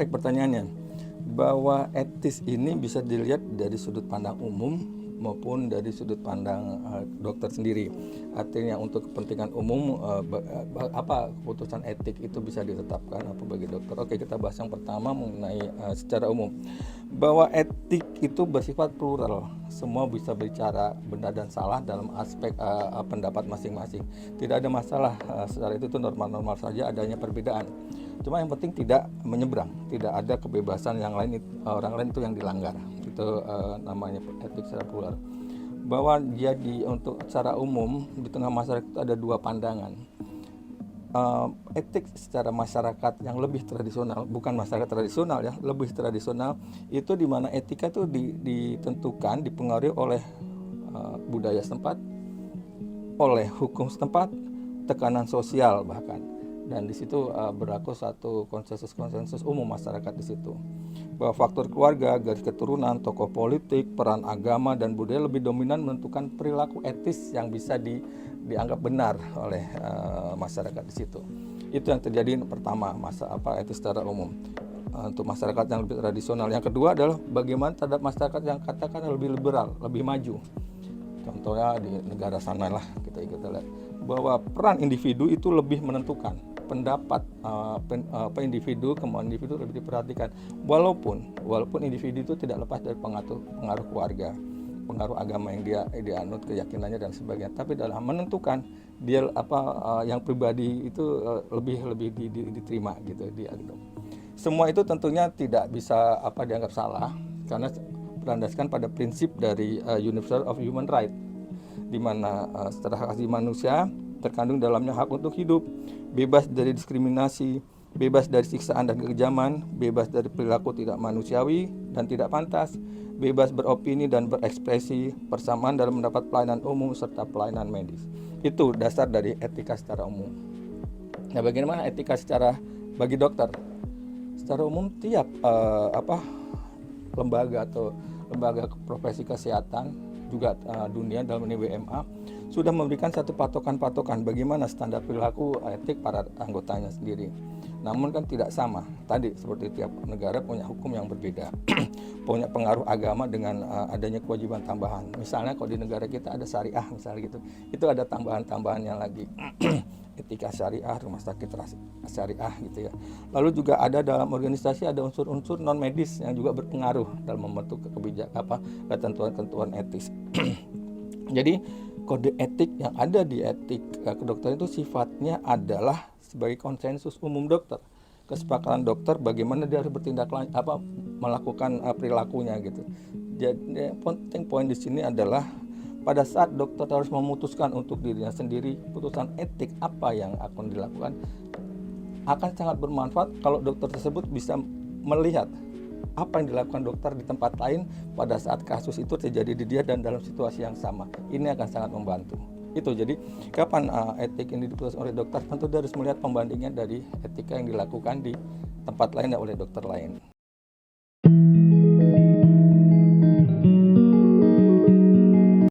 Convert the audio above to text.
menarik pertanyaannya, bahwa etis ini bisa dilihat dari sudut pandang umum maupun dari sudut pandang dokter sendiri. Artinya untuk kepentingan umum, apa keputusan etik itu bisa ditetapkan apa bagi dokter. Oke, kita bahas yang pertama mengenai secara umum, bahwa etik itu bersifat plural. Semua bisa bicara benar dan salah dalam aspek pendapat masing-masing. Tidak ada masalah, secara itu normal-normal saja adanya perbedaan. Cuma yang penting tidak menyeberang, tidak ada kebebasan yang lain, orang lain itu yang dilanggar. Itu namanya etik secara plural. Bahwa jadi untuk secara umum di tengah masyarakat itu ada dua pandangan. Etik secara masyarakat yang lebih tradisional, bukan masyarakat tradisional ya, lebih tradisional, itu di mana etika itu ditentukan, dipengaruhi oleh budaya setempat, oleh hukum setempat, tekanan sosial bahkan. Dan di situ berlaku satu konsensus umum masyarakat di situ, bahwa faktor keluarga, garis keturunan, tokoh politik, peran agama dan budaya lebih dominan menentukan perilaku etis yang bisa dianggap benar oleh masyarakat di situ. Itu yang terjadi pertama, etis secara umum untuk masyarakat yang lebih tradisional. Yang kedua adalah bagaimana terhadap masyarakat yang katakan lebih liberal, lebih maju. Contohnya di negara sana lah kita lihat bahwa peran individu itu lebih menentukan pendapat individu, kemauan individu lebih diperhatikan, walaupun individu itu tidak lepas dari pengaruh keluarga, pengaruh agama yang dia anut, keyakinannya dan sebagainya, tapi dalam menentukan dia yang pribadi itu lebih diterima gitu dia gitu. Semua itu tentunya tidak bisa dianggap salah karena berlandaskan pada prinsip dari Universal of Human Right, di mana setelah hak asasi manusia terkandung dalamnya hak untuk hidup, bebas dari diskriminasi, bebas dari siksaan dan kekejaman, bebas dari perilaku tidak manusiawi dan tidak pantas, bebas beropini dan berekspresi, persamaan dalam mendapat pelayanan umum serta pelayanan medis. Itu dasar dari etika secara umum. Nah, bagaimana etika bagi dokter? Secara umum tiap lembaga atau lembaga profesi kesehatan juga dunia dalam ini WMA sudah memberikan satu patokan bagaimana standar perilaku etik para anggotanya sendiri. Namun kan tidak sama. Tadi seperti tiap negara punya hukum yang berbeda, punya pengaruh agama dengan adanya kewajiban tambahan. Misalnya kalau di negara kita ada syariah misalnya gitu, itu ada tambahan-tambahannya lagi. Etika syariah, rumah sakit syariah gitu ya. Lalu juga ada dalam organisasi ada unsur-unsur non medis yang juga berpengaruh dalam membentuk ketentuan-ketentuan etis. Jadi kode etik yang ada di etik kedokteran itu sifatnya adalah sebagai konsensus umum dokter, kesepakatan dokter bagaimana dia harus bertindak melakukan perilakunya gitu. Jadi penting poin di sini adalah pada saat dokter harus memutuskan untuk dirinya sendiri putusan etik apa yang akan dilakukan, akan sangat bermanfaat kalau dokter tersebut bisa melihat apa yang dilakukan dokter di tempat lain pada saat kasus itu terjadi di dia dan dalam situasi yang sama. Ini akan sangat membantu. Itu jadi kapan etik ini diputuskan oleh dokter, tentu dia harus melihat pembandingnya dari etika yang dilakukan di tempat lain oleh dokter lain.